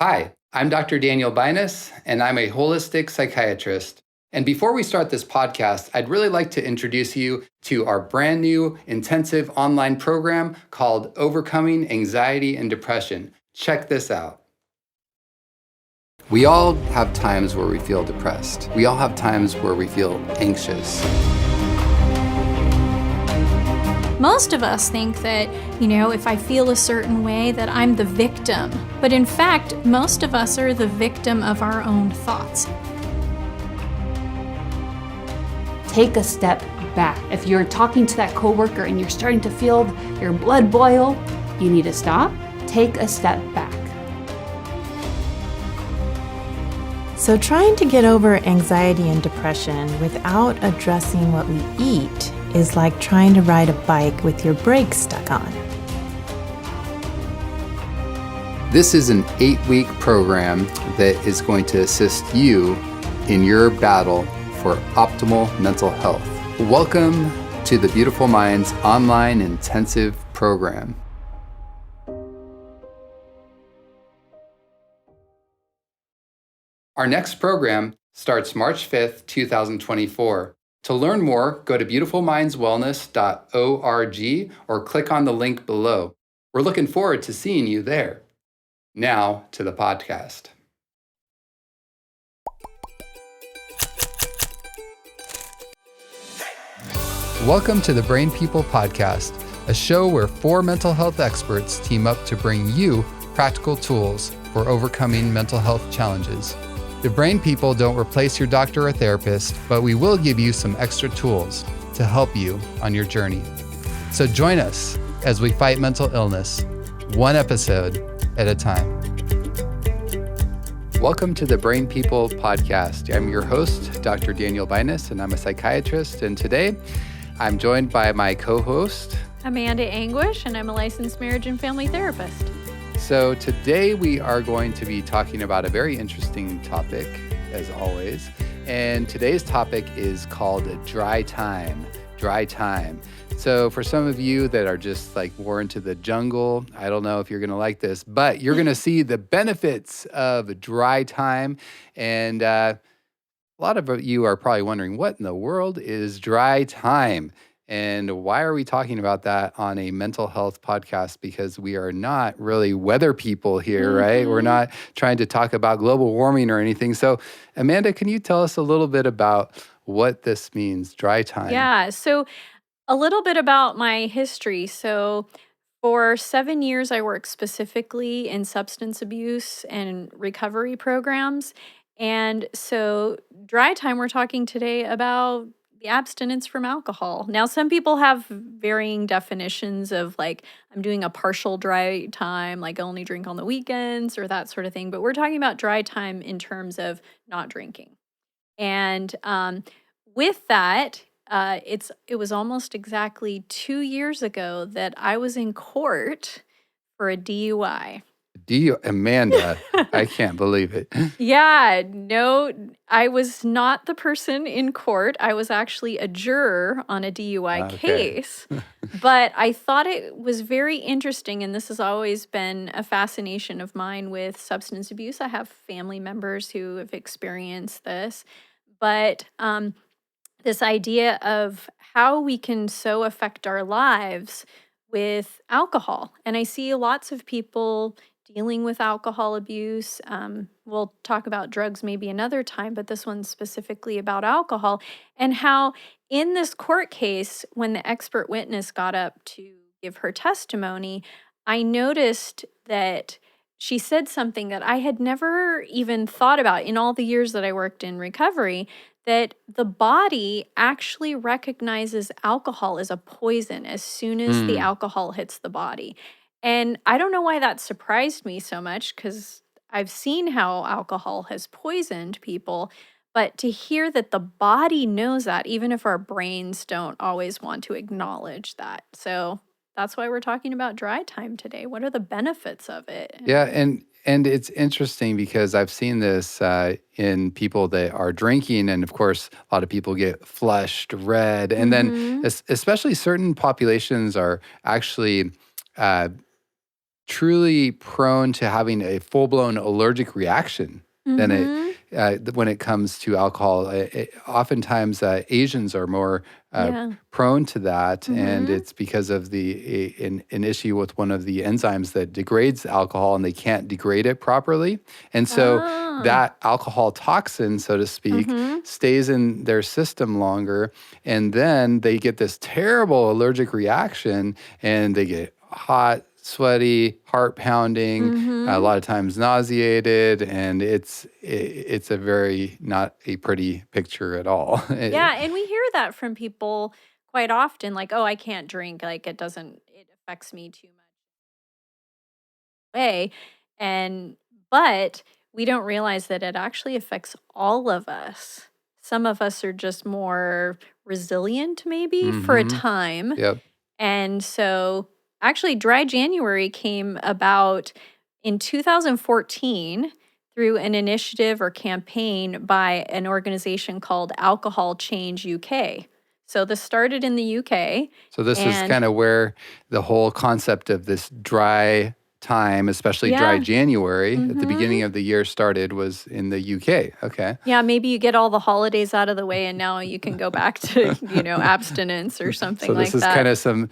Hi, I'm Dr. Daniel Binus, and I'm a holistic psychiatrist. And before we start this podcast, I'd really like to introduce you to our brand new intensive online program called Overcoming Anxiety and Depression. Check this out. We all have times where we feel depressed. We all have times where we feel anxious. Most of us think that, if I feel a certain way, that I'm the victim. But in fact, most of us are the victim of our own thoughts. Take a step back. If you're talking to that coworker and you're starting to feel your blood boil, you need to stop, take a step back. So trying to get over anxiety and depression without addressing what we eat is like trying to ride a bike with your brakes stuck on. This is an 8-week program that is going to assist you in your battle for optimal mental health. Welcome to the Beautiful Minds online intensive program. Our next program starts March 5th, 2024. To learn more, go to beautifulmindswellness.org or click on the link below. We're looking forward to seeing you there. Now to the podcast. Welcome to the Brain People Podcast, a show where 4 mental health experts team up to bring you practical tools for overcoming mental health challenges. The Brain People don't replace your doctor or therapist, but we will give you some extra tools to help you on your journey. So join us as we fight mental illness, one episode at a time. Welcome to the Brain People Podcast. I'm your host, Dr. Daniel Binus, and I'm a psychiatrist. And today, I'm joined by my co-host, Amanda Anguish, and I'm a licensed marriage and family therapist. So today we are going to be talking about a very interesting topic, as always. And today's topic is called dry time. Dry time. So for some of you that are just like more into the jungle, I don't know if you're going to like this, but you're going to see the benefits of dry time. And a lot of you are probably wondering, what in the world is dry time? And why are we talking about that on a mental health podcast? Because we are not really weather people here, right? We're not trying to talk about global warming or anything. So, Amanda, can you tell us a little bit about what this means, dry time? Yeah, so a little bit about my history. So for 7 years, I worked specifically in substance abuse and recovery programs. And so dry time, we're talking today about the abstinence from alcohol. Now, some people have varying definitions of like, I'm doing a partial dry time, like I only drink on the weekends or that sort of thing. But we're talking about dry time in terms of not drinking. And with that, it was almost exactly 2 years ago that I was in court for a DUI. Amanda, I can't believe it. Yeah, no, I was not the person in court. I was actually a juror on a DUI case. But I thought it was very interesting, and this has always been a fascination of mine with substance abuse. I have family members who have experienced this. But this idea of how we can so affect our lives with alcohol. And I see lots of people dealing with alcohol abuse. We'll talk about drugs maybe another time, but this one's specifically about alcohol, and how in this court case, when the expert witness got up to give her testimony, I noticed that she said something that I had never even thought about in all the years that I worked in recovery, that the body actually recognizes alcohol as a poison as soon as the alcohol hits the body. And I don't know why that surprised me so much, because I've seen how alcohol has poisoned people, but to hear that the body knows that, even if our brains don't always want to acknowledge that. So that's why we're talking about dry time today. What are the benefits of it? Yeah, and it's interesting because I've seen this in people that are drinking, and of course, a lot of people get flushed red, and then especially certain populations are actually truly prone to having a full-blown allergic reaction than when it comes to alcohol. Oftentimes, Asians are more Yeah. prone to that, and it's because of an issue with one of the enzymes that degrades alcohol, and they can't degrade it properly. And so Oh. that alcohol toxin, so to speak, stays in their system longer, and then they get this terrible allergic reaction, and they get hot, sweaty, heart pounding, a lot of times nauseated, and it's a very not a pretty picture at all. Yeah, and we hear that from people quite often, like, "Oh, I can't drink, like, it affects me too much." Way, and but we don't realize that it actually affects all of us. Some of us are just more resilient maybe for a hmm time. Yep. And so actually Dry January came about in 2014 through an initiative or campaign by an organization called Alcohol Change UK. So this started in the UK. So this is And kind of where the whole concept of this dry time, especially dry yeah. January at the beginning Mhm. of the year started, was in the UK. Okay. Yeah, maybe you get all the holidays out of the way and now you can go back to, abstinence or something So this like is kind that. of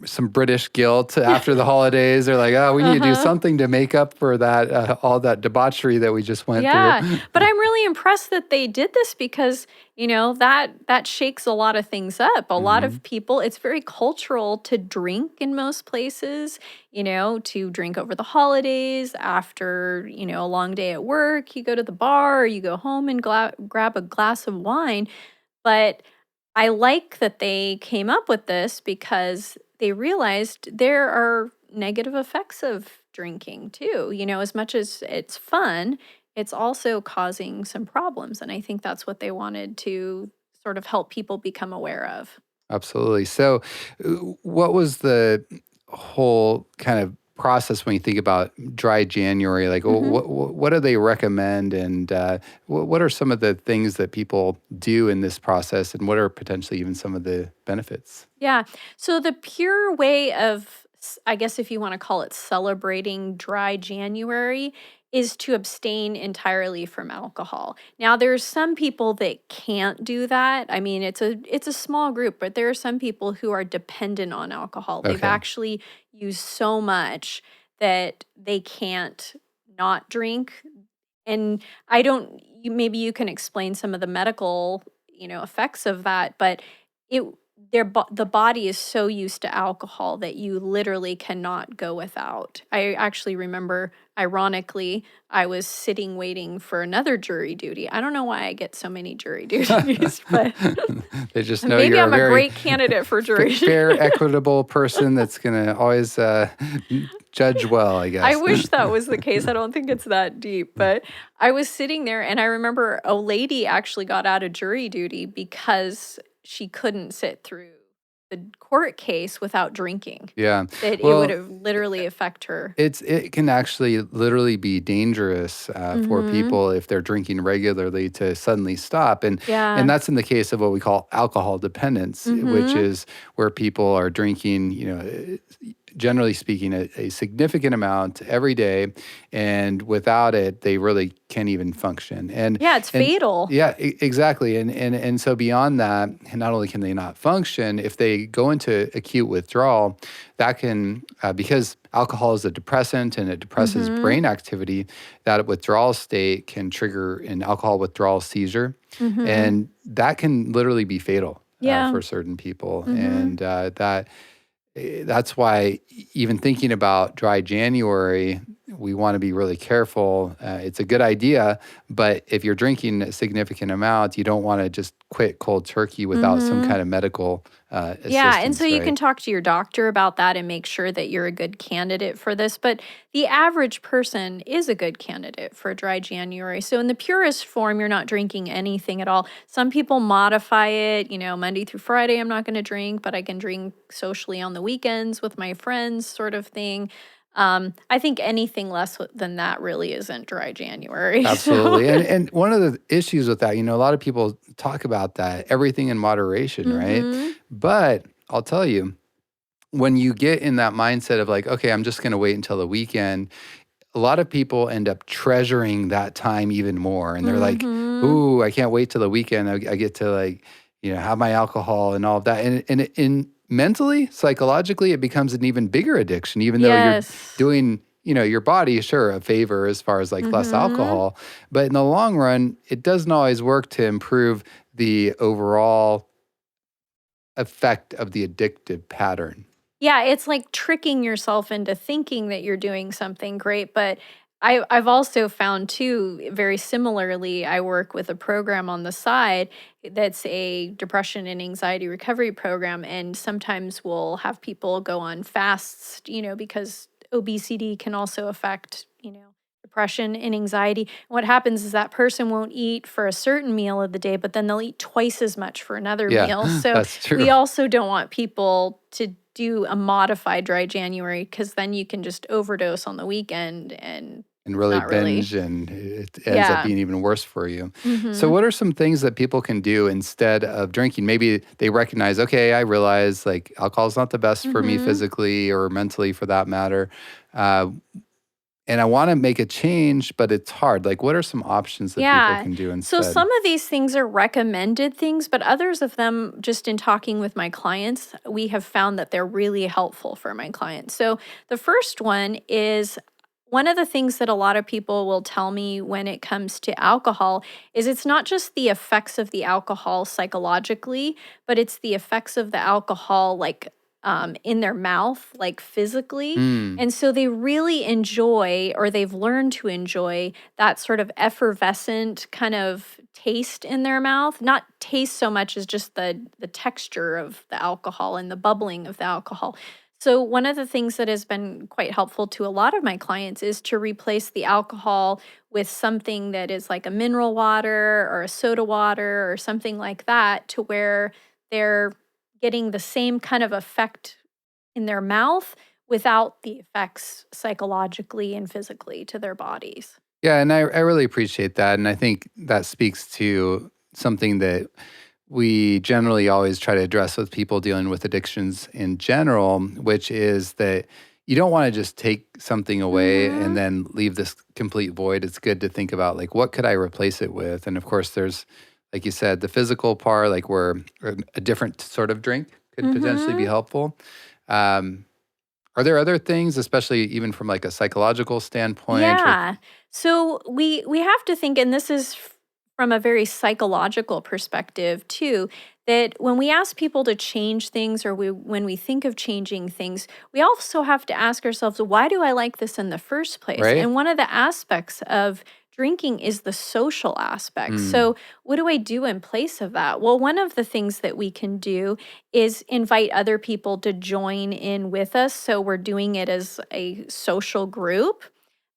some British guilt after the holidays. They're like, oh, we need to do Uh-huh. something to make up for that all that debauchery that we just went Yeah, through. but I'm really impressed that they did this because, that shakes a lot of things up. A lot hmm of people, it's very cultural to drink in most places, to drink over the holidays, after, a long day at work, you go to the bar, or you go home and grab a glass of wine. But I like that they came up with this because they realized there are negative effects of drinking too. As much as it's fun, it's also causing some problems. And I think that's what they wanted to sort of help people become aware of. Absolutely. So, what was the whole kind of process when you think about dry January? Like, hmm what do they recommend, and what are some of the things that people do in this process, and what are potentially even some of the benefits? Yeah. So the pure way of, I guess if you want to call it celebrating dry January, is to abstain entirely from alcohol. Now there's some people that can't do that. I mean, it's a small group, but there are some people who are dependent on alcohol. They've Okay. actually used so much that they can't not drink. And I don't maybe you can explain some of the medical, effects of that, but it the body is so used to alcohol that you literally cannot go without. I actually remember, ironically, I was sitting waiting for another jury duty. I don't know why I get so many jury duties, but They just know maybe you're a I'm a very great candidate for jury duty. fair, equitable person that's going to always judge well, I I guess. wish that was the case. I don't think it's that deep, but I was sitting there and I remember a lady actually got out of jury duty because she couldn't sit through the court case without drinking. Yeah. That it would Well, have literally affect her. it can actually literally be dangerous for Mhm. people if they're drinking regularly to suddenly stop, and Yeah. that's in the case of what we call alcohol dependence, which Mhm. is where people are drinking, generally speaking, a significant amount every day, and without it, they really can't even function. Yeah, it's And fatal. yeah, exactly. And so beyond that, and not only can they not function, if they go into acute withdrawal, that can because alcohol is a depressant and it depresses Mhm. brain activity, that withdrawal state can trigger an alcohol withdrawal seizure, Mhm. and that can literally be fatal Yeah. for certain people, Mhm. and that's why even thinking about dry January, we want to be really careful. It's a good idea, but if you're drinking a significant amount, you don't want to just quit cold turkey without some Mhm. kind of medical Yeah, and so assistance, you right? can talk to your doctor about that and make sure that you're a good candidate for this. But the average person is a good candidate for dry January. So, in the purest form, you're not drinking anything at all. Some people modify it, Monday through Friday, I'm not going to drink, but I can drink socially on the weekends with my friends, sort of thing. I think anything less than that really isn't dry January. So, Absolutely. And one of the issues with that, a lot of people talk about that, everything in moderation, right? hmm But I'll tell you, when you get in that mindset of like, okay, I'm just going to wait until the weekend, a lot of people end up treasuring that time even more. And they're like, Mm-hmm. ooh, I can't wait till the weekend. I get to like, have my alcohol and all of that. And mentally, psychologically, it becomes an even bigger addiction, even though you're Yes. doing, your body, sure, a favor as far as like less Mm-hmm. alcohol. But in the long run, it doesn't always work to improve the overall effect of the addictive pattern. Yeah, it's like tricking yourself into thinking that you're doing something great. But I've also found too, very similarly, I work with a program on the side that's a depression and anxiety recovery program. And sometimes we'll have people go on fasts, because obesity can also affect, depression and anxiety. What happens is that person won't eat for a certain meal of the day, but then they'll eat twice as much for another Yeah, meal. So that's true. we also don't want people to do a modified dry January because then you can just overdose on the weekend and And it's really not really. binge, and it ends up Yeah. being even worse for you. So Mm-hmm. what are some things that people can do instead of drinking? Maybe they recognize, okay, I realize like alcohol is not the best for me Mm-hmm. physically or mentally for that matter. Uh, and I want to make a change, but it's hard. Like, what are some options that people Yeah. can do So instead? some of these things are recommended things, but others of them, just in talking with my clients, we have found that they're really helpful for my clients. So the first one is one of the things that a lot of people will tell me when it comes to alcohol is it's not just the effects of the alcohol psychologically, but it's the effects of the alcohol like in their mouth, like physically. Mm, And so they really enjoy, or they've learned to enjoy, that sort of effervescent kind of taste in their mouth. Not taste so much as just the texture of the alcohol and the bubbling of the alcohol. So one of the things that has been quite helpful to a lot of my clients is to replace the alcohol with something that is like a mineral water or a soda water or something like that, to where they're getting the same kind of effect in their mouth without the effects psychologically and physically to their bodies. yeah, and I really appreciate that. And I think that speaks to something that we generally always try to address with people dealing with addictions in general, which is that you don't want to just take something away and Mhm. then leave this complete void. It's good to think about like, what could I replace it with? And of course, there's, like you said, the physical part, like where a different sort of drink could potentially be Mhm. helpful. Um, are there other things, especially even from like a psychological standpoint or Yeah. So we have to think, and this is from a very psychological perspective too, that when we ask people to change things, or when we think of changing things, we also have to ask ourselves, why do I like this in the first place? right? And one of the aspects of drinking is the social aspect. Mm, So what do I do in place of that? Well, one of the things that we can do is invite other people to join in with us. So we're doing it as a social group,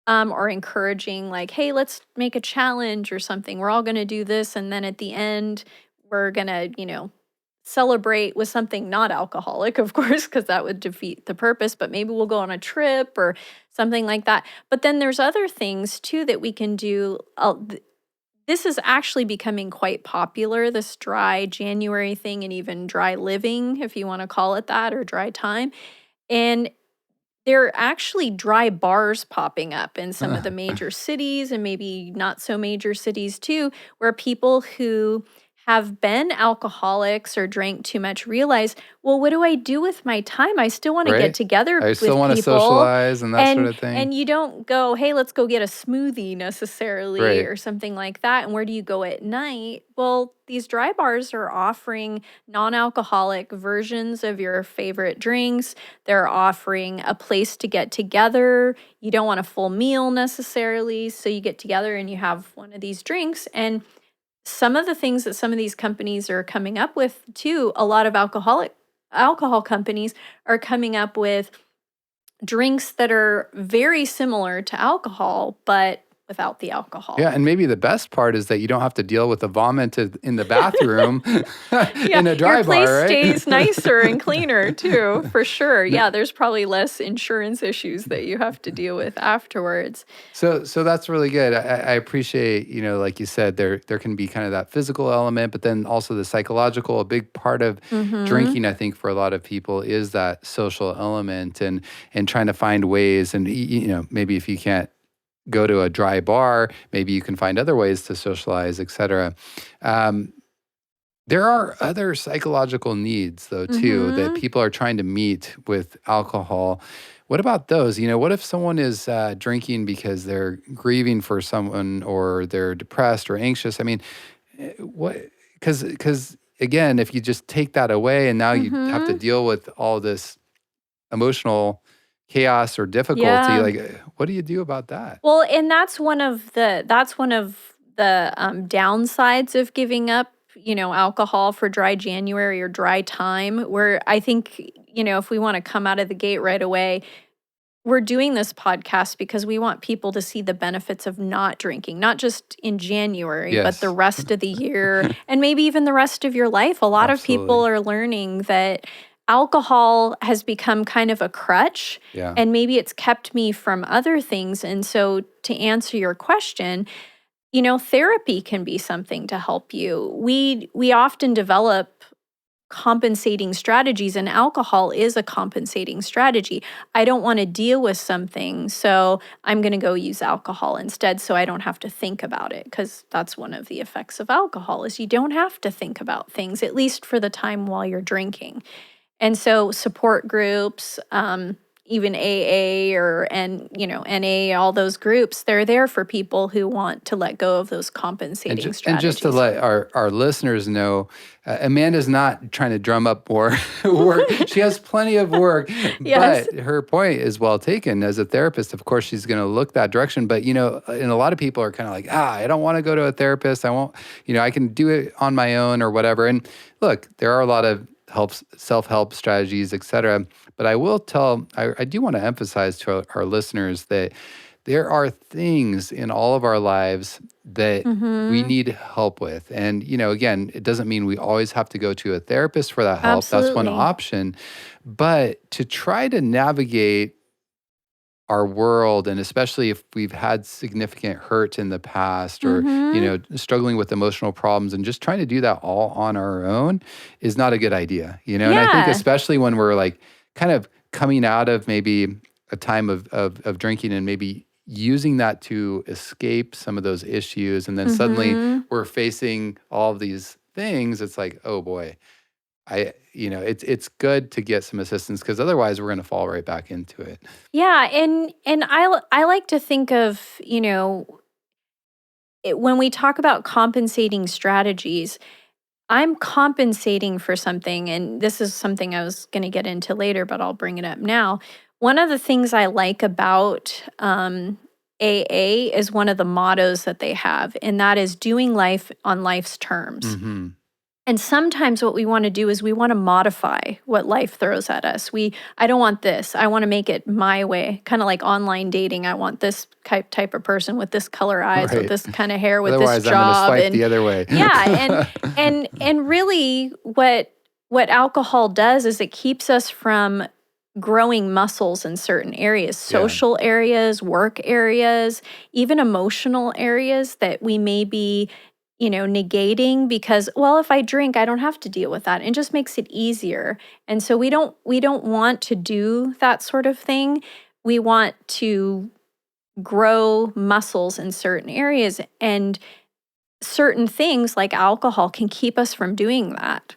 or encouraging, like, hey, let's make a challenge or something. We're all going to do this. And then at the end, we're going to, celebrate with something not alcoholic, of course, because that would defeat the purpose. But maybe we'll go on a trip or something like that. But then there's other things too that we can do. This is actually becoming quite popular, this dry January thing, and even dry living, if you want to call it that, or dry time. And there are actually dry bars popping up in some of the major cities, and maybe not so major cities too, where people who have been alcoholics or drank too much realize, well, what do I do with my time? I still want to get right? together I still with want to people. socialize and that sort And of thing. and you don't go, hey, let's go get a smoothie necessarily Right. or something like that. And where do you go at night? Well, these dry bars are offering non-alcoholic versions of your favorite drinks. They're offering a place to get together. You don't want a full meal necessarily, so you get together and you have one of these drinks. And some of the things that some of these companies are coming up with too, a lot of alcohol companies are coming up with drinks that are very similar to alcohol, but without the alcohol. Yeah, and maybe the best part is that you don't have to deal with the vomit in the bathroom in a dry your place bar, right? stays nicer and cleaner too, for sure. Yeah, there's probably less insurance issues that you have to deal with afterwards. So that's really good. I appreciate, like you said, there can be kind of that physical element, but then also the psychological. A big part of drinking, I think, for a lot of people is that social element and trying to find ways. And maybe if you can't go to a dry bar, maybe you can find other ways to socialize, et cetera. There are other psychological needs, though, too, that people are trying to meet with alcohol. What about those? What if someone is drinking because they're grieving for someone or they're depressed or anxious? I mean, what? Because again, if you just take that away and now you have to deal with all this emotional chaos or difficulty, like what do you do about that? Well, and that's one of the downsides of giving up, alcohol for dry January or dry time, where I think, if we want to come out of the gate right away, we're doing this podcast because we want people to see the benefits of not drinking, not just in January, but the rest of the year and maybe even the rest of your life. A lot of people are learning that alcohol has become kind of a crutch, and maybe it's kept me from other things. And so to answer your question, therapy can be something to help you. We often develop compensating strategies, and alcohol is a compensating strategy. I don't want to deal with something, so I'm going to go use alcohol instead so I don't have to think about it, because that's one of the effects of alcohol is you don't have to think about things, at least for the time while you're drinking. And so support groups, even AA or NA, all those groups, they're there for people who want to let go of those compensating strategies. And just to let our listeners know, Amanda's not trying to drum up more work. She has plenty of work, but her point is well taken. As a therapist, of course, she's going to look that direction. But, and a lot of people are kind of like, I don't want to go to a therapist. I won't, I can do it on my own or whatever. And look, there are a lot of self-help strategies, et cetera. But I will I do want to emphasize to our listeners that there are things in all of our lives that we need help with. And, again, it doesn't mean we always have to go to a therapist for that help. Absolutely. That's one option. But to try to navigate our world, and especially if we've had significant hurt in the past or, struggling with emotional problems and just trying to do that all on our own is not a good idea, And I think especially when we're like kind of coming out of maybe a time of drinking and maybe using that to escape some of those issues. And then suddenly we're facing all of these things. It's like, oh boy, it's good to get some assistance because otherwise we're going to fall right back into it. Yeah. And I like to think of, when we talk about compensating strategies, I'm compensating for something, and this is something I was going to get into later, but I'll bring it up now. One of the things I like about AA is one of the mottos that they have, and that is doing life on life's terms. And sometimes what we want to do is we want to modify what life throws at us. I don't want this. I want to make it my way. Kind of like online dating. I want this type of person with this color eyes, with this kind of hair, with Otherwise, this job. I'm going to swipe the other way. Yeah, and really what alcohol does is it keeps us from growing muscles in certain areas, social areas, work areas, even emotional areas that we may be negating because, well, if I drink, I don't have to deal with that. It just makes it easier. And so we don't want to do that sort of thing. We want to grow muscles in certain areas, and certain things like alcohol can keep us from doing that.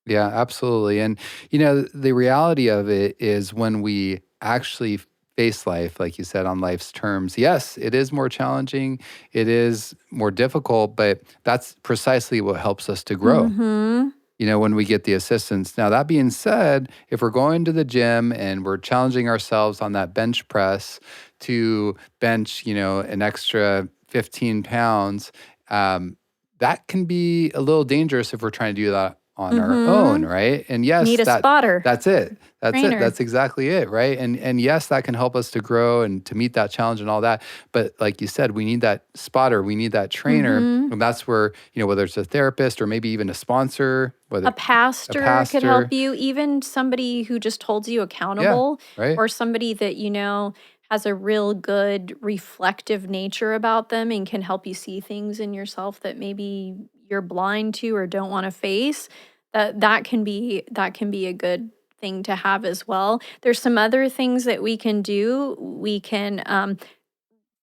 Yeah, absolutely. And, the reality of it is when we actually face life, like you said, on life's terms, yes, it is more challenging. It is more difficult, but that's precisely what helps us to grow, when we get the assistance. Now, that being said, if we're going to the gym and we're challenging ourselves on that bench press to bench, an extra 15 pounds, that can be a little dangerous if we're trying to do that on our own, right? And yes, Need a spotter. that's it. That's it. Trainer. That's exactly it, right? And yes, that can help us to grow and to meet that challenge and all that. But like you said, we need that spotter, we need that trainer, and that's where, whether it's a therapist or maybe even a sponsor, whether A pastor could pastor. help you, even somebody who just holds you accountable, right. or somebody that has a real good reflective nature about them and can help you see things in yourself that maybe you're blind to or don't want to face. That can be a good thing to have as well. There's some other things that we can do. We can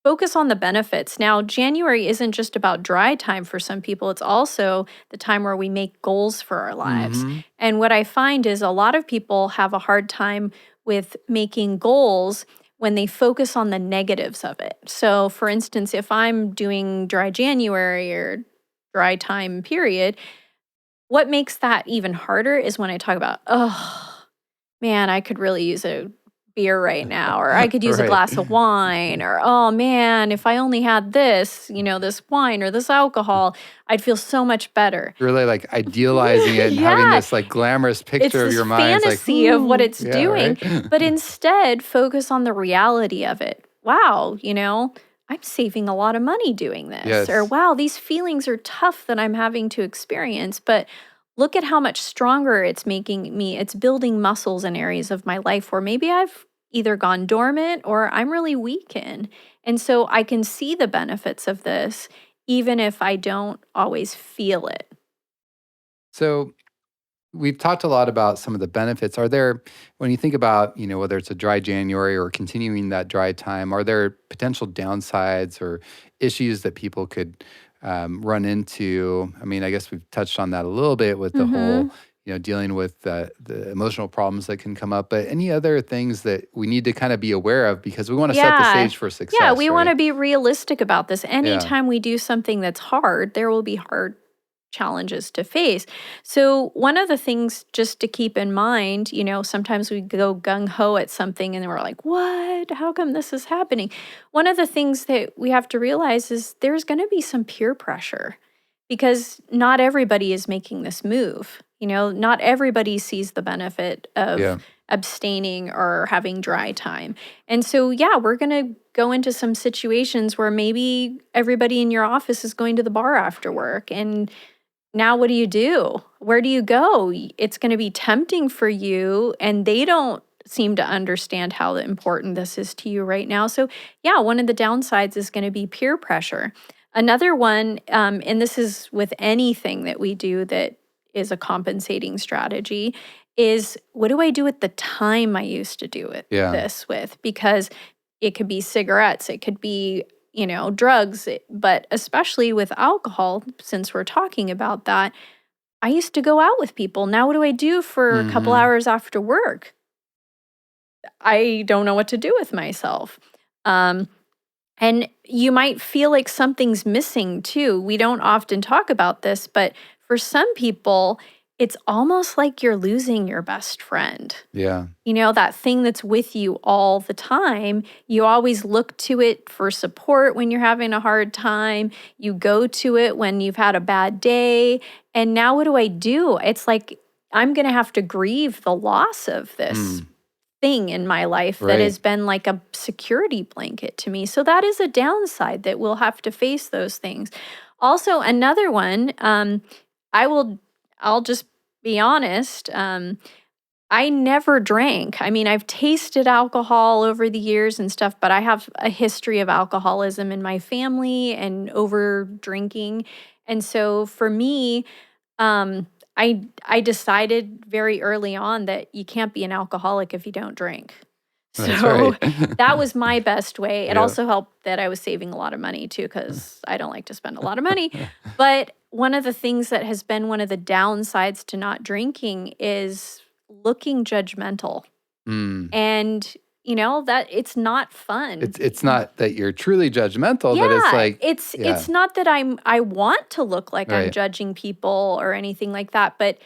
focus on the benefits. Now, January isn't just about dry time for some people, it's also the time where we make goals for our lives. Mm-hmm. And what I find is a lot of people have a hard time with making goals when they focus on the negatives of it. So, for instance, if I'm doing dry January or dry time period, what makes that even harder is when I talk about, oh, man, I could really use a beer right now, or I could use a Right. glass of wine, or oh man, if I only had this, this wine or this alcohol, I'd feel so much better. Really like idealizing it and having Yeah. this like glamorous It's picture of this your mind. It's like, fantasy of what it's yeah, doing, right? but instead focus on the reality of it. Wow, I'm saving a lot of money doing this. Or Yes. wow, these feelings are tough that I'm having to experience, but look at how much stronger it's making me. It's building muscles in areas of my life where maybe I've either gone dormant or I'm really weak in. And so I can see the benefits of this, even if I don't always feel it. So we've talked a lot about some of the benefits. Are there, when you think about, whether it's a dry January or continuing that dry time, are there potential downsides or issues that people could run into? I mean, I guess we've touched on that a little bit with the whole, dealing with the emotional problems that can come up. But any other things that we need to kind of be aware of because we want to set the stage for success? Yeah, we want to right? be realistic about this. Yeah. Anytime we do something that's hard, there will be hard challenges to face. So one of the things just to keep in mind, sometimes we go gung-ho at something and we're like, what? How come this is happening? One of the things that we have to realize is there's going to be some peer pressure because not everybody is making this move. Not everybody sees the benefit of Yeah. abstaining or having dry time. And so, yeah, we're going to go into some situations where maybe everybody in your office is going to the bar after work. And now what do you do? Where do you go? It's going to be tempting for you, and they don't seem to understand how important this is to you right now. So, yeah, one of the downsides is going to be peer pressure. Another one, and this is with anything that we do that is a compensating strategy, is what do I do with the time I used to do it this with? Because it could be cigarettes, it could be drugs, but especially with alcohol, since we're talking about that, I used to go out with people. Now, what do I do for a couple hours after work? I don't know what to do with myself. And you might feel like something's missing too. We don't often talk about this, but for some people, it's almost like you're losing your best friend. Yeah. That thing that's with you all the time. You always look to it for support when you're having a hard time. You go to it when you've had a bad day. And now what do I do? It's like I'm going to have to grieve the loss of this thing in my life that has been like a security blanket to me. So that is a downside that we'll have to face those things. Also, another one, I'll just be honest. I never drank. I mean, I've tasted alcohol over the years and stuff, but I have a history of alcoholism in my family and over drinking. And so for me, I decided very early on that you can't be an alcoholic if you don't drink. That's So right. that was my best way. It Yeah. also helped that I was saving a lot of money too, because I don't like to spend a lot of money. But one of the things that has been one of the downsides to not drinking is looking judgmental. And that it's not fun. It's not that you're truly judgmental, but it's like it's not that I want to look like I'm Right. judging people or anything like that, but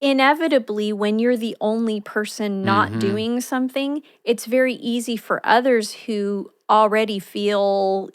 inevitably when you're the only person not doing something, it's very easy for others who already feel,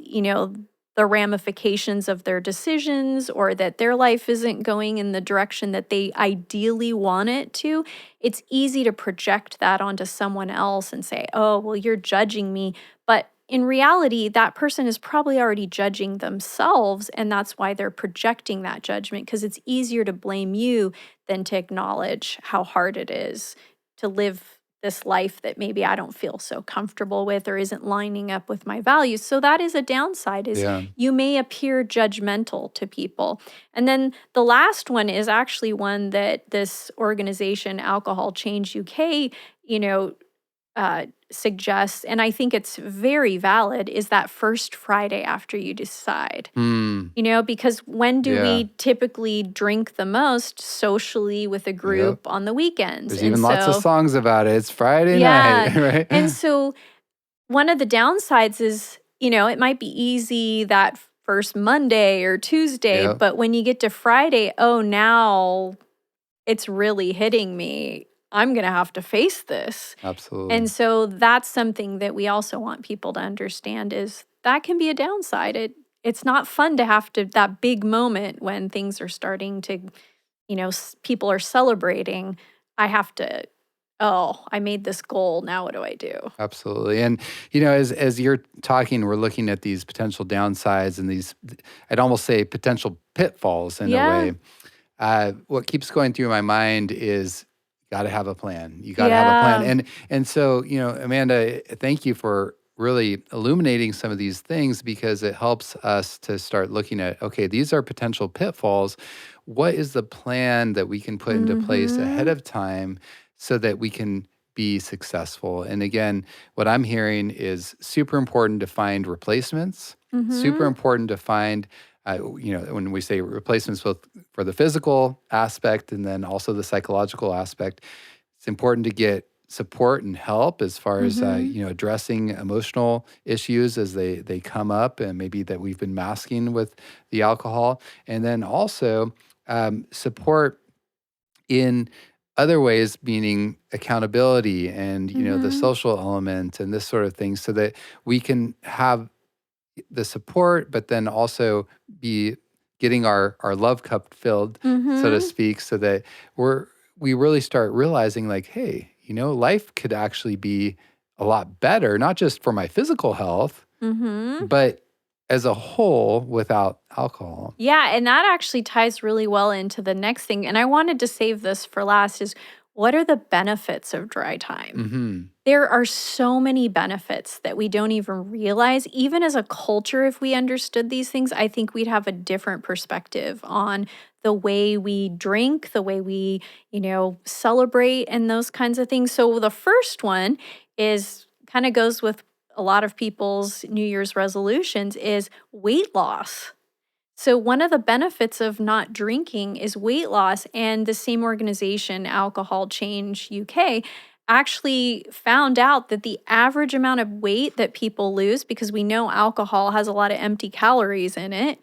the ramifications of their decisions or that their life isn't going in the direction that they ideally want it to, it's easy to project that onto someone else and say, oh, well, you're judging me. But in reality, that person is probably already judging themselves, and that's why they're projecting that judgment, because it's easier to blame you than to acknowledge how hard it is to live this life that maybe I don't feel so comfortable with or isn't lining up with my values. So that is a downside, is Yeah. you may appear judgmental to people. And then the last one is actually one that this organization, Alcohol Change UK, suggests, and I think it's very valid, is that first Friday after you decide. Mm. Because when do Yeah. we typically drink the most socially with a group on the weekends? There's even lots of songs about it. It's Friday night, right? And so one of the downsides is, it might be easy that first Monday or Tuesday, Yep. but when you get to Friday, oh, now it's really hitting me. I'm going to have to face this. Absolutely. And so that's something that we also want people to understand, is that can be a downside. It's not fun to have that big moment when things are starting to, people are celebrating. I have to, I made this goal. Now what do I do? Absolutely. And, as you're talking, we're looking at these potential downsides and these, I'd almost say potential pitfalls in a way. What keeps going through my mind is, got to have a plan. You got to have a plan. And so, Amanda, thank you for really illuminating some of these things, because it helps us to start looking at, okay, these are potential pitfalls. What is the plan that we can put into place ahead of time so that we can be successful? And again, what I'm hearing is super important to find replacements, super important to find when we say replacements both for the physical aspect and then also the psychological aspect, it's important to get support and help as far as addressing emotional issues as they come up, and maybe that we've been masking with the alcohol, and then also support in other ways, meaning accountability and the social element and this sort of thing, so that we can have the support, but then also be getting our love cup filled, so to speak, so that we really start realizing, like, hey, life could actually be a lot better, not just for my physical health, but as a whole without alcohol. Yeah, and that actually ties really well into the next thing. And I wanted to save this for last, is what are the benefits of dry time? There are so many benefits that we don't even realize. Even as a culture, if we understood these things, I think we'd have a different perspective on the way we drink, the way we, celebrate, and those kinds of things. So the first one is kind of goes with a lot of people's New Year's resolutions, is weight loss. So one of the benefits of not drinking is weight loss, and the same organization, Alcohol Change UK, actually found out that the average amount of weight that people lose, because we know alcohol has a lot of empty calories in it,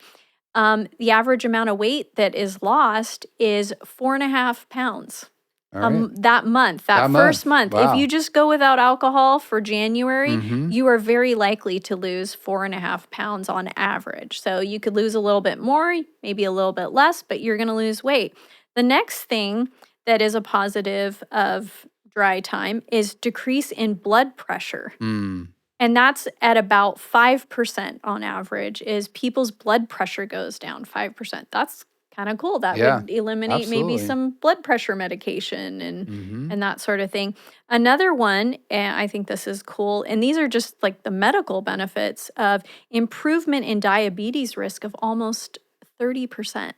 the average amount of weight that is lost is 4.5 pounds. All right. That month, that first month. Wow. If you just go without alcohol for January, you are very likely to lose 4.5 pounds on average. So you could lose a little bit more, maybe a little bit less, but you're going to lose weight. The next thing that is a positive of dry time is decrease in blood pressure. And that's at about 5% on average, is people's blood pressure goes down 5%. That's kind of cool. That would eliminate maybe some blood pressure medication and that sort of thing. Another one, and I think this is cool, and these are just like the medical benefits of improvement in diabetes risk of almost 30%.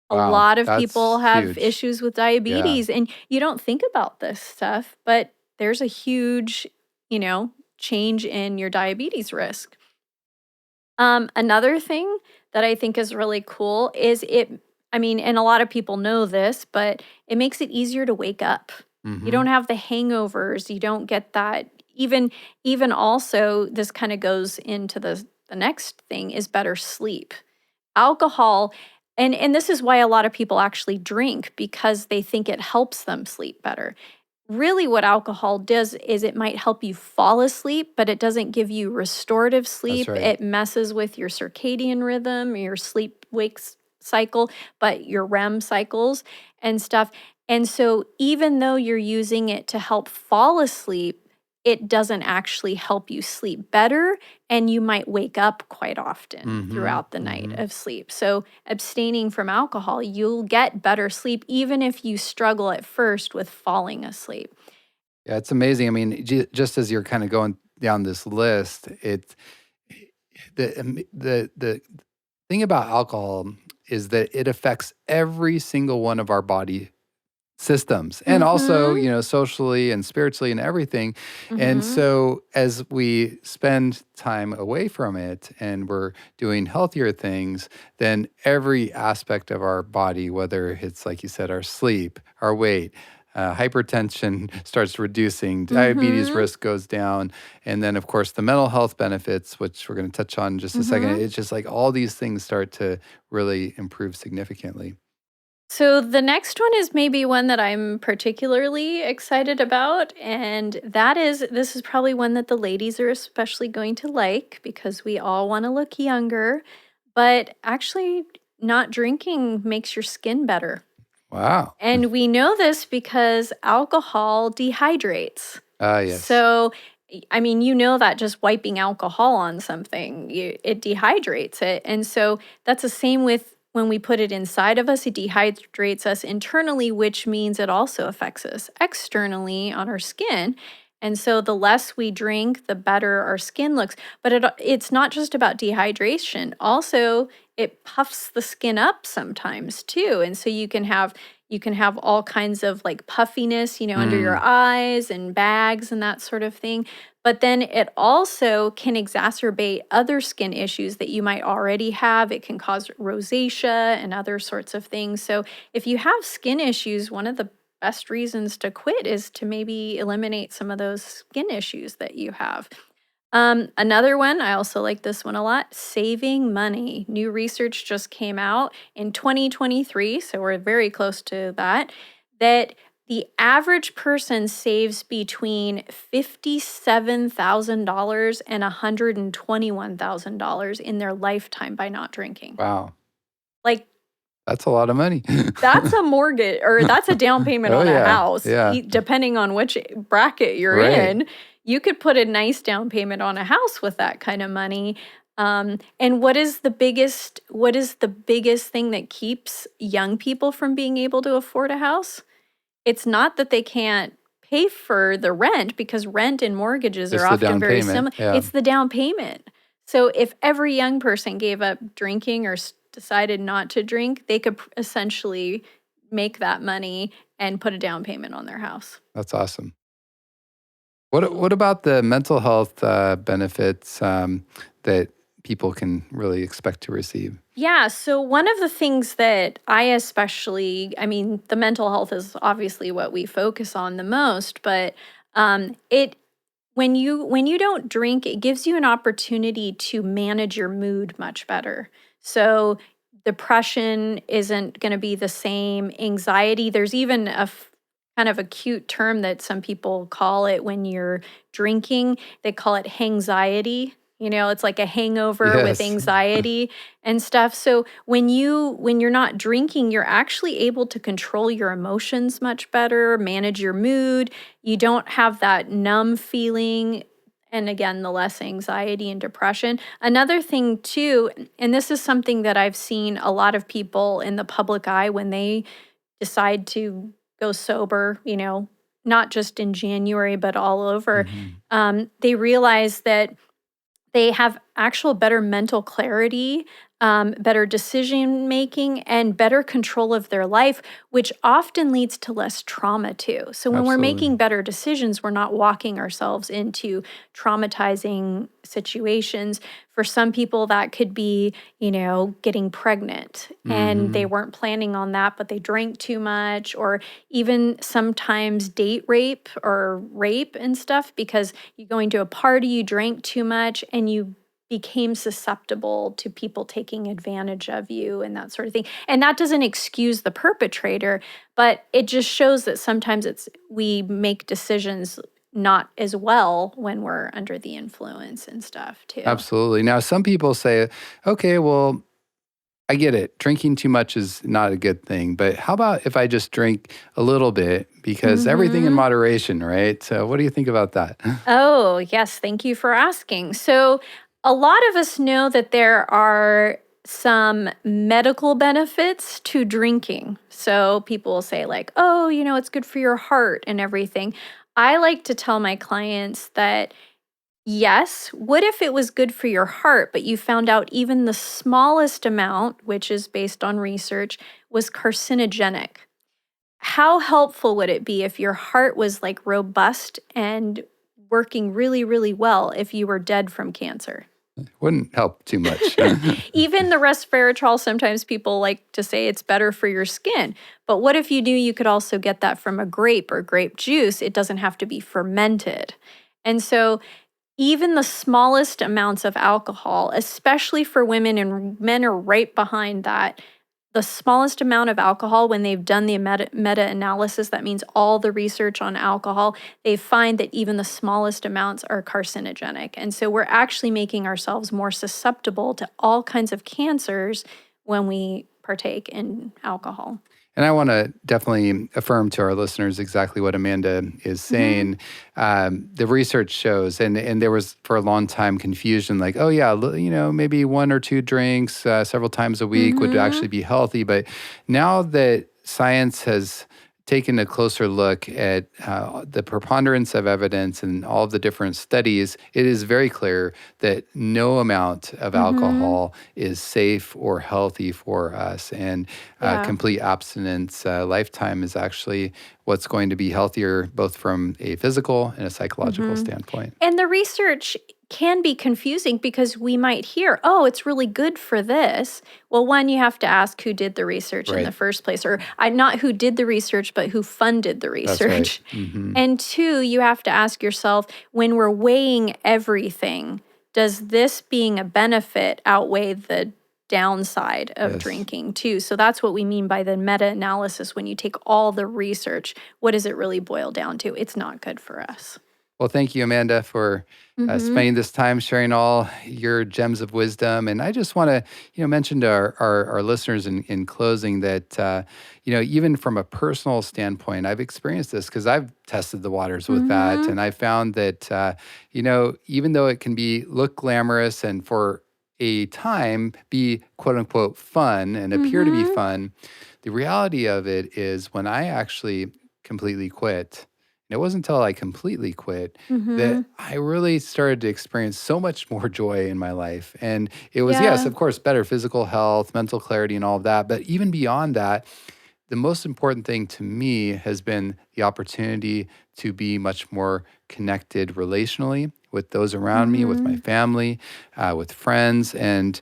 A lot of people have issues with diabetes, and you don't think about this stuff, but there's a huge, change in your diabetes risk. Another thing that I think is really cool is and a lot of people know this, but it makes it easier to wake up. You don't have the hangovers. You don't get that. Even also, this kind of goes into the next thing, is better sleep. Alcohol, and this is why a lot of people actually drink, because they think it helps them sleep better. really what alcohol does is it might help you fall asleep, but it doesn't give you restorative That's sleep. right. It messes with your circadian rhythm, your sleep-wake cycle, but your REM cycles and stuff. And so even though you're using it to help fall asleep, it doesn't actually help you sleep better, and you might wake up quite often Mm-hmm. throughout the night Mm-hmm. of sleep. So abstaining from alcohol, you'll get better sleep even if you struggle at first with falling asleep. Yeah, it's amazing. I mean, just as you're kind of going down this list, the thing about alcohol is that it affects every single one of our body systems, and also, Mhm. socially and spiritually and everything. And Mhm. so as we spend time away from it and we're doing healthier things, then every aspect of our body, whether it's like you said, our sleep, our weight, hypertension starts reducing, diabetes Mhm. risk goes down, and then of course the mental health benefits, which we're going to touch on in just a second. Mhm. It's just like all these things start to really improve significantly. So the next one is maybe one that I'm particularly excited about, and that is this is probably one that the ladies are especially going to like because we all want to look younger, but actually not drinking makes your skin better. Wow. And we know this because alcohol dehydrates. Ah, yes. So, I mean, you know that just wiping alcohol on something, it dehydrates it. And so that's the same with when we put it inside of us, it dehydrates us internally, which means it also affects us externally on our skin. And so the less we drink, the better our skin looks. But it's not just about dehydration. Also, it puffs the skin up sometimes too. And so you can have all kinds of like puffiness, under your Mm. eyes and bags and that sort of thing. But then it also can exacerbate other skin issues that you might already have. It can cause rosacea and other sorts of things. So if you have skin issues, one of the best reasons to quit is to maybe eliminate some of those skin issues that you have. Another one, I also like this one a lot, saving money. New research just came out in 2023, so we're very close to that the average person saves between $57,000 and $121,000 in their lifetime by not drinking. Wow. Like That's a lot of money. that's a mortgage or that's a down payment Oh, on a yeah. house, Yeah. depending on which bracket you're Right. in. You could put a nice down payment on a house with that kind of money. And what is the biggest thing that keeps young people from being able to afford a house? It's not that they can't pay for the rent because rent and mortgages are Just the often down very payment. similar. Yeah. It's the down payment. So if every young person gave up drinking or decided not to drink, they could essentially make that money and put a down payment on their house. That's awesome. What about the mental health benefits that people can really expect to receive? Yeah, so one of the things that I mean, the mental health is obviously what we focus on the most, but it when you don't drink, it gives you an opportunity to manage your mood much better. So depression isn't going to be the same. Anxiety, there's even kind of a cute term that some people call it when you're drinking. They call it hangxiety. It's like a hangover with Yes. anxiety and stuff. So when you're not drinking, you're actually able to control your emotions much better, manage your mood. You don't have that numb feeling. And again, the less anxiety and depression. Another thing, too, and this is something that I've seen a lot of people in the public eye when they decide to go sober, not just in January, but all over, Mhm. they realize that they have actual better mental clarity, better decision making, and better control of their life, which often leads to less trauma too. So when we're Absolutely. making better decisions, we're not walking ourselves into traumatizing situations. For some people, that could be, getting pregnant and they Mhm. weren't planning on that, but they drank too much, or even sometimes date rape or rape and stuff because you go into a party, you drank too much, and you became susceptible to people taking advantage of you and that sort of thing. And that doesn't excuse the perpetrator, but it just shows that sometimes we make decisions not as well when we're under the influence and stuff too. Absolutely. Now, some people say, okay, well, I get it. Drinking too much is not a good thing. But how about if I just drink a little bit? Because everything in moderation, right? So what do you think about that? Oh, yes. Thank you for asking. So a lot of us know that there are some medical benefits to drinking. So people will say like, oh, it's good for your heart and everything. I like to tell my clients that yes, what if it was good for your heart, but you found out even the smallest amount, which is based on research, was carcinogenic? How helpful would it be if your heart was like robust and working really, really well if you were dead from cancer? Wouldn't help too much. Even the resveratrol, sometimes people like to say it's better for your skin. But what if you knew you could also get that from a grape or grape juice? It doesn't have to be fermented. And so even the smallest amounts of alcohol, especially for women, and men are right behind that, the smallest amount of alcohol, when they've done the meta-analysis, that means all the research on alcohol, they find that even the smallest amounts are carcinogenic. And so we're actually making ourselves more susceptible to all kinds of cancers when we partake in alcohol. And I want to definitely affirm to our listeners exactly what Amanda is saying. The research shows, and there was for a long time confusion, like, oh yeah, maybe 1 or 2 drinks several times a week would actually be healthy. But now that science has taken a closer look at the preponderance of evidence and all of the different studies, it is very clear that no amount of alcohol is safe or healthy for us. And complete abstinence lifetime is actually what's going to be healthier, both from a physical and a psychological standpoint. And the research can be confusing because we might hear, oh, it's really good for this. Well, one, you have to ask who did the research in the first place, or not who did the research, but who funded the research. That's right. And two, you have to ask yourself, when we're weighing everything, does this being a benefit outweigh the downside of drinking too? So that's what we mean by the meta-analysis. When you take all the research, what does it really boil down to? It's not good for us. Well, thank you, Amanda, for spending this time sharing all your gems of wisdom. And I just want to, mention to our listeners in closing that, even from a personal standpoint, I've experienced this because I've tested the waters with that. And I found that, even though it can look glamorous and for a time be quote unquote fun and appear to be fun, the reality of it is when I actually completely quit, and it wasn't until I completely quit that I really started to experience so much more joy in my life. And it was, yes, of course, better physical health, mental clarity, and all of that. But even beyond that, the most important thing to me has been the opportunity to be much more connected relationally with those around me, with my family, with friends, and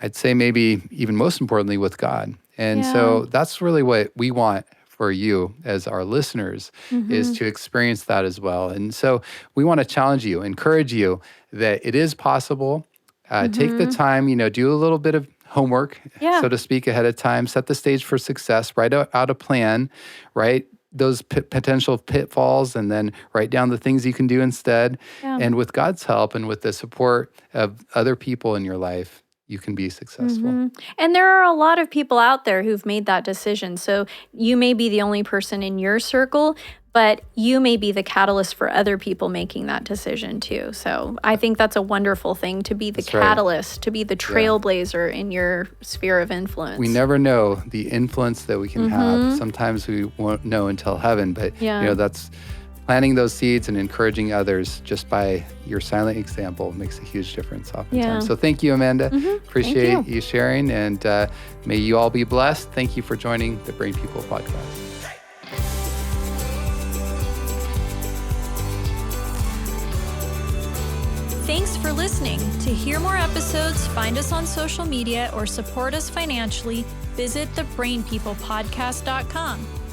I'd say maybe even most importantly with God. And so that's really what we want for you as our listeners is to experience that as well. And so we want to challenge you, encourage you that it is possible. Take the time, do a little bit of homework, so to speak, ahead of time, set the stage for success, write out a plan, write those potential pitfalls, and then write down the things you can do instead. And with God's help and with the support of other people in your life, you can be successful. And there are a lot of people out there who've made that decision. So you may be the only person in your circle, but you may be the catalyst for other people making that decision too. So I think that's a wonderful thing, to be the catalyst, to be the trailblazer in your sphere of influence. We never know the influence that we can have. Sometimes we won't know until heaven, but that's planting those seeds and encouraging others just by your silent example makes a huge difference oftentimes. So thank you, Amanda. Appreciate you sharing, and may you all be blessed. Thank you for joining the Brain People podcast. Thanks for listening. To hear more episodes, find us on social media, or support us financially, visit thebrainpeoplepodcast.com.